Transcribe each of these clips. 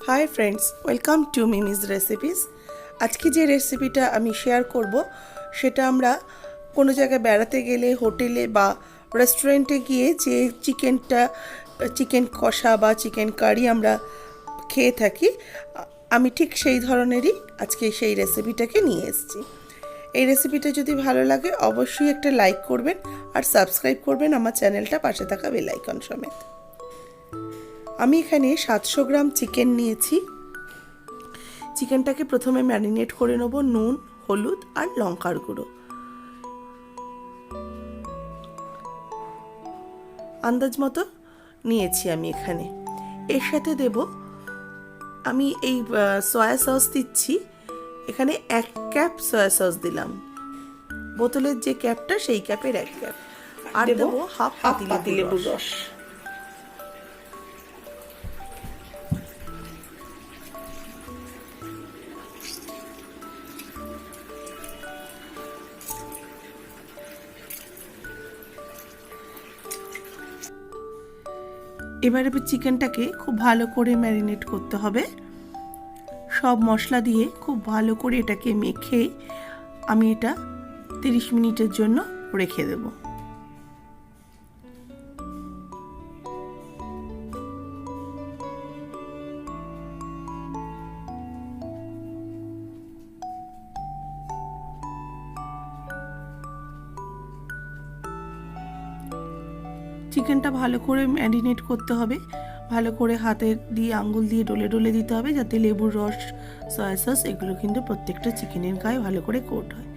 Hi friends, welcome to মিমিজ recipes. আজকে যে রেসিপিটা আমি শেয়ার করব সেটা আমরা কোনো জায়গায় বেড়াতে গেলে হোটেলে বা রেস্টুরেন্টে গিয়ে যে চিকেন কষা বা চিকেন কারি আমরা খেয়ে থাকি, আমি ঠিক সেই ধরনেরই আজকে সেই রেসিপিটাকে নিয়ে এসেছি। এই রেসিপিটা যদি ভালো লাগে অবশ্যই একটা লাইক করবেন আর সাবস্ক্রাইব করবেন আমার চ্যানেলটা, পাশে থাকা বেল আইকন সমেত। আমি এখানে 700 গ্রাম চিকেন নিয়েছি। চিকেনটাকে প্রথমে ম্যারিনেট করে নেব নুন, হলুদ আর লঙ্কার গুঁড়ো। আন্দাজ মতো নিয়েছি আমি এখানে। এর সাথে দেব আমি এই সয়া সস দিচ্ছি। এখানে 1 ক্যাপ সয়া সস দিলাম, বোতলের যে ক্যাপটা সেই ক্যাপের 1 ক্যাপ। আর দেবো হাফ পাতিলেবুর রস। এবারে চিকেনটাকে খুব ভালো করে ম্যারিনেট করতে হবে। সব মশলা দিয়ে খুব ভালো করে এটাকে মেখে আমি এটা 30 মিনিটের জন্য রেখে দেব। চিকেনটা ভালো করে ম্যারিনেট করতে হবে, ভালো করে হাতের দিয়ে আঙ্গুল দিয়ে ডলে ডলে দিতে হবে, যাতে লেবুর রস, সয়া সস এগুলো কিন্তু প্রত্যেকটা চিকেনের গায়ে ভালো করে কোট হয়।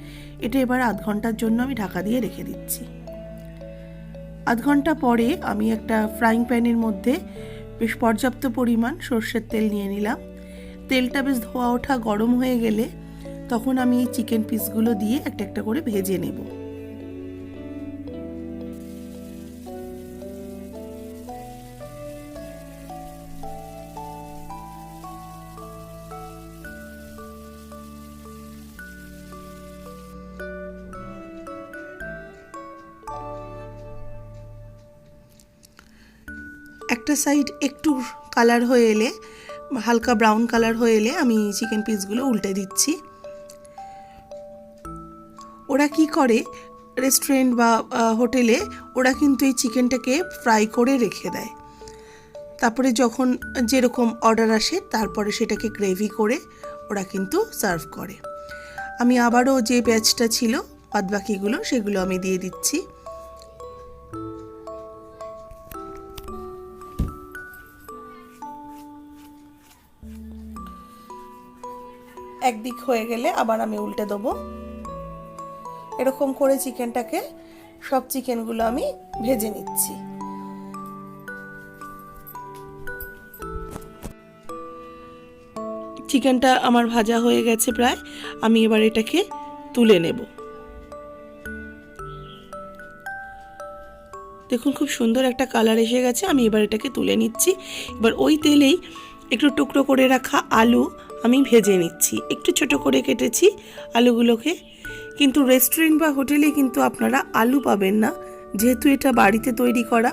এটা এবার আধ ঘন্টার জন্য আমি ঢাকা দিয়ে রেখে দিচ্ছি। আধ ঘন্টা পরে আমি একটা ফ্রাইং প্যানের মধ্যে বেশ পর্যাপ্ত পরিমাণ সর্ষের তেল নিয়ে নিলাম। তেলটা বেশ ধোয়া ওঠা গরম হয়ে গেলে তখন আমি এই চিকেন পিসগুলো দিয়ে একটা একটা করে ভেজে নেব। একটা সাইড একটু কালার হয়ে এলে, হালকা ব্রাউন কালার হয়ে এলে আমি চিকেন পিসগুলো উল্টে দিচ্ছি। ওরা কি করে রেস্টুরেন্ট বা হোটেলে, ওরা কিন্তু এই চিকেনটাকে ফ্রাই করে রেখে দেয়, তারপরে যখন যেরকম অর্ডার আসে তারপরে সেটাকে গ্রেভি করে ওরা কিন্তু সার্ভ করে। আমি আবারও যে ব্যাচটা ছিল বাদবাকিগুলো সেগুলো আমি দিয়ে দিচ্ছি। একদিক হয়ে গেলে আবার আমি উল্টে দেবো। এরকম করে চিকেনটাকে, সব চিকেনগুলো আমি ভেজে নিচ্ছি। চিকেনটা আমার ভাজা হয়ে গেছে প্রায়, আমি এবার এটাকে তুলে নেব। দেখুন খুব সুন্দর একটা কালার এসে গেছে। আমি এবার এটাকে তুলে নিচ্ছি। এবার ওই তেলেই একটু টুকরো করে রাখা আলু আমি ভেজে নিচ্ছি। একটু ছোট করে কেটেছি আলুগুলোকে, কিন্তু রেস্টুরেন্ট বা হোটেলে কিন্তু আপনারা আলু পাবেন না, যেহেতু এটা বাড়িতে তৈরি করা,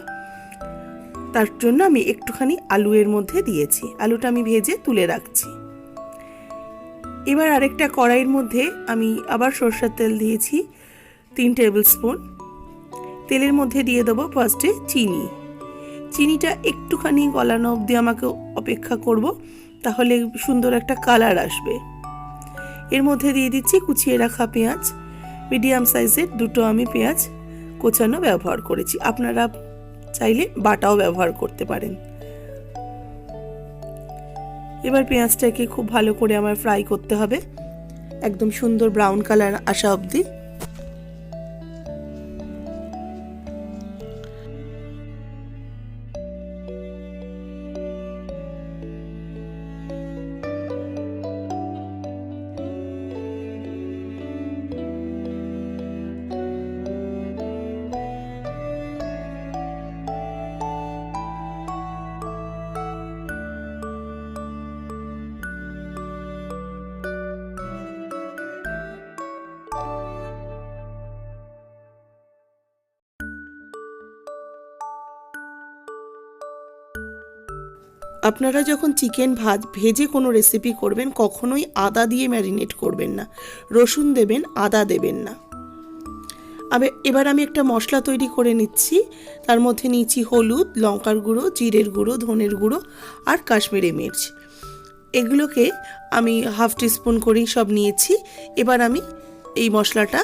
তার জন্য আমি একটুখানি আলু এর মধ্যে দিয়েছি। আলুটা আমি ভেজে তুলে রাখছি। এবার আরেকটা কড়াইয়ের মধ্যে আমি আবার সরষের তেল দিয়েছি 3 টেবিল স্পুন। তেলের মধ্যে দিয়ে দেবো ফার্স্টে চিনি। চিনিটা একটুখানি গলানো অবধি আমাকে অপেক্ষা করব, তাহলে সুন্দর একটা কালার আসবে। এর মধ্যে দিয়ে দিচ্ছি কুচিয়ে রাখা পেঁয়াজ। মিডিয়াম সাইজের দুটো আমি পেঁয়াজ কোচানো ব্যবহার করেছি, আপনারা চাইলে বাটাও ব্যবহার করতে পারেন। এবার পেঁয়াজটাকে খুব ভালো করে আমার ফ্রাই করতে হবে, একদম সুন্দর ব্রাউন কালার আসা অবধি। আপনারা যখন চিকেন ভেজে কোনো রেসিপি করবেন কখনোই আদা দিয়ে ম্যারিনেট করবেন না, রসুন দেবেন, আদা দেবেন না। এবার আমি একটা মশলা তৈরি করে নিচ্ছি। তার মধ্যে নিয়েছি হলুদ, লঙ্কার গুঁড়ো, জিরের গুঁড়ো, ধনের গুঁড়ো আর কাশ্মীরি মির্চ। এগুলোকে আমি হাফ টিস্পুন করেই সব নিয়েছি। এবার আমি এই মশলাটা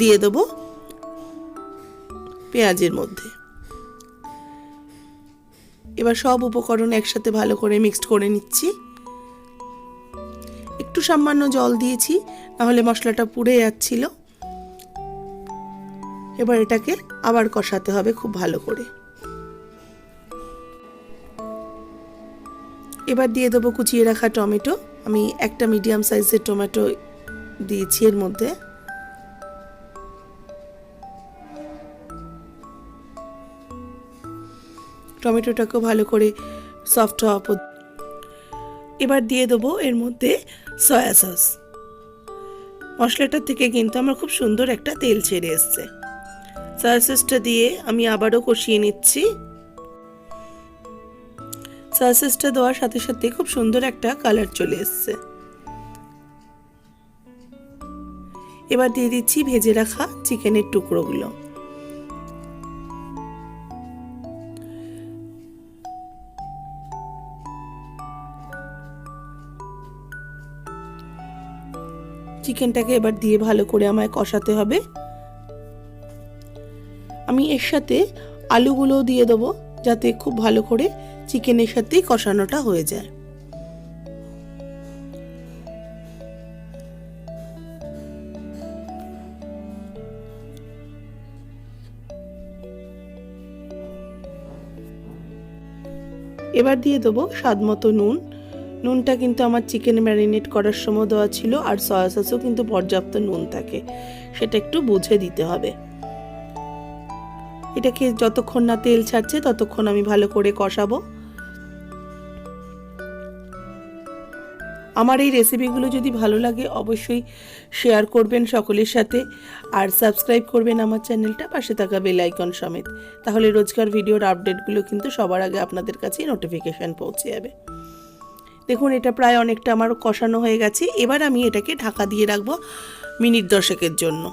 দিয়ে দেবো পেঁয়াজের মধ্যে। এবার সব উপকরণ একসাথে ভালো করে মিক্সড করে নিচ্ছি। একটু সামান্য জল দিয়েছি, নাহলে মশলাটা পুড়ে যাচ্ছিল। এবার এটাকে আবার কষাতে হবে খুব ভালো করে। এবার দিয়ে দেবো কুচিয়ে রাখা টমেটো। আমি একটা মিডিয়াম সাইজের টমেটো দিয়েছি এর মধ্যে। টমেটোটাকেও ভালো করে সফট হওয়া। এবার দিয়ে দেবো এর মধ্যে সয়া সস। মশলাটার থেকে কিন্তু আমার খুব সুন্দর একটা তেল ছেড়ে এসছে। সয়া সসটা দিয়ে আমি আবারও কষিয়ে নিচ্ছি। সয়া সসটা দেওয়ার সাথে সাথে খুব সুন্দর একটা কালার চলে এসছে। এবার দিয়ে দিচ্ছি ভেজে রাখা চিকেনের টুকরোগুলো। চিকেনটাকে এবার দিয়ে ভালো করে আমায় কষাতে হবে। আমি এর সাথে আলুগুলোও দিয়ে দেবো, যাতে খুব ভালো করে চিকেনের সাথেই কষানোটা হয়ে যায়। এবার দিয়ে দেবো স্বাদ মতো নুন। নুনটা কিন্তু আমার চিকেন ম্যারিনেট করার সময় দেওয়া ছিল, আর সয়া সসেও কিন্তু পর্যাপ্ত নুন থাকে, সেটা একটু বুঝে দিতে হবে। এটাকে যতক্ষণ না তেল ছাড়ছে ততক্ষণ আমি ভালো করে কষাবো। আমার এই রেসিপিগুলো যদি ভালো লাগে অবশ্যই শেয়ার করবেন সকলের সাথে, আর সাবস্ক্রাইব করবেন আমার চ্যানেলটা, পাশে থাকা বেল আইকন সমেত। তাহলে রোজকার ভিডিওর আপডেটগুলো কিন্তু সবার আগে আপনাদের কাছে নোটিফিকেশান পৌঁছে যাবে। দেখুন এটা প্রায় অনেকটা আমার কষানো হয়ে গেছে। এবার আমি এটাকে ঢাকা দিয়ে রাখবো মিনিট 10 জন্য।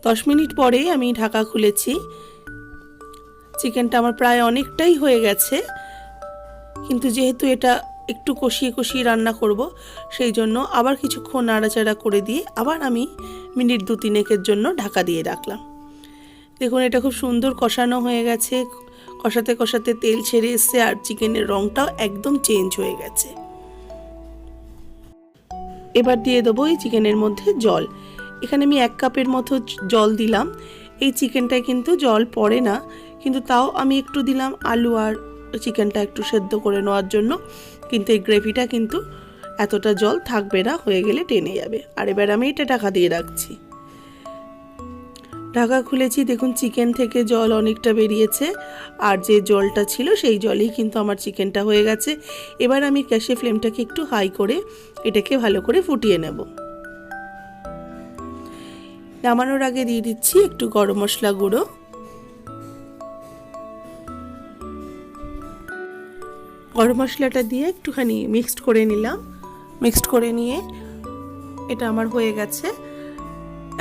10 মিনিট পরে আমি ঢাকা খুলেছি। চিকেনটা আমার প্রায় অনেকটাই হয়ে গেছে, কিন্তু যেহেতু এটা একটু কষিয়ে কষিয়ে রান্না করব, সেই জন্য আবার কিছুক্ষণ নাড়াচাড়া করে দিয়ে আবার আমি মিনিট 2-3 জন্য ঢাকা দিয়ে রাখলাম। দেখুন এটা খুব সুন্দর কষানো হয়ে গেছে। কষাতে কষাতে তেল ছেড়ে এসছে, আর চিকেনের রঙটাও একদম চেঞ্জ হয়ে গেছে। এবার দিয়ে দেবো এই চিকেনের মধ্যে জল। এখানে আমি 1 কাপের মতো জল দিলাম। এই চিকেনটায় কিন্তু জল পড়ে না, কিন্তু তাও আমি একটু দিলাম আলু আর চিকেনটা একটু সেদ্ধ করে নেওয়ার জন্য। কিন্তু এই গ্রেভিটা কিন্তু এতটা জল থাকবে না, হয়ে গেলে টেনে যাবে। আর এবার আমি এটা ঢাকা দিয়ে রাখছি। ঢাকা খুলেছি, দেখুন চিকেন থেকে জল অনেকটা বেরিয়েছে, আর যে জলটা ছিল সেই জলেই কিন্তু আমার চিকেনটা হয়ে গেছে। এবার আমি গ্যাসের ফ্লেমটাকে একটু হাই করে এটাকে ভালো করে ফুটিয়ে নেব। নামানোর আগে দিয়ে দিচ্ছি একটু গরম মশলা গুঁড়ো। গরম মশলাটা দিয়ে একটুখানি মিক্সড করে নিলাম। মিক্সড করে নিয়ে এটা আমার হয়ে গেছে।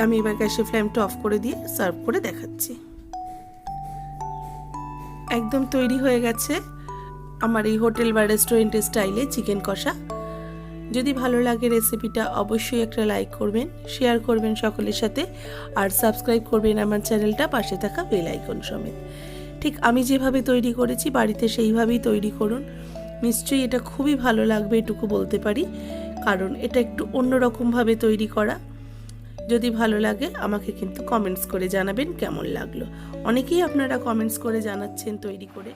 আমি এবার গ্যাসের ফ্লেমটা অফ করে দিয়ে সার্ভ করে দেখাচ্ছি। একদম তৈরি হয়ে গেছে আমার এই হোটেল বা রেস্টুরেন্টের স্টাইলে চিকেন কষা। যদি ভালো লাগে রেসিপিটা অবশ্যই একটা লাইক করবেন, শেয়ার করবেন সকলের সাথে, আর সাবস্ক্রাইব করবেন আমার চ্যানেলটা, পাশে থাকা বেল আইকন সমেত। ঠিক আমি যেভাবে তৈরি করেছি বাড়িতে সেইভাবেই তৈরি করুন, নিশ্চয়ই এটা খুবই ভালো লাগবে, এটুকু বলতে পারি, কারণ এটা একটু অন্যরকমভাবে তৈরি করা। যদি ভালো লাগে আমাকে কিন্তু কমেন্টস করে জানাবেন কেমন লাগলো। অনেকেই আপনারা কমেন্টস করে জানাচ্ছেন তৈরি করে।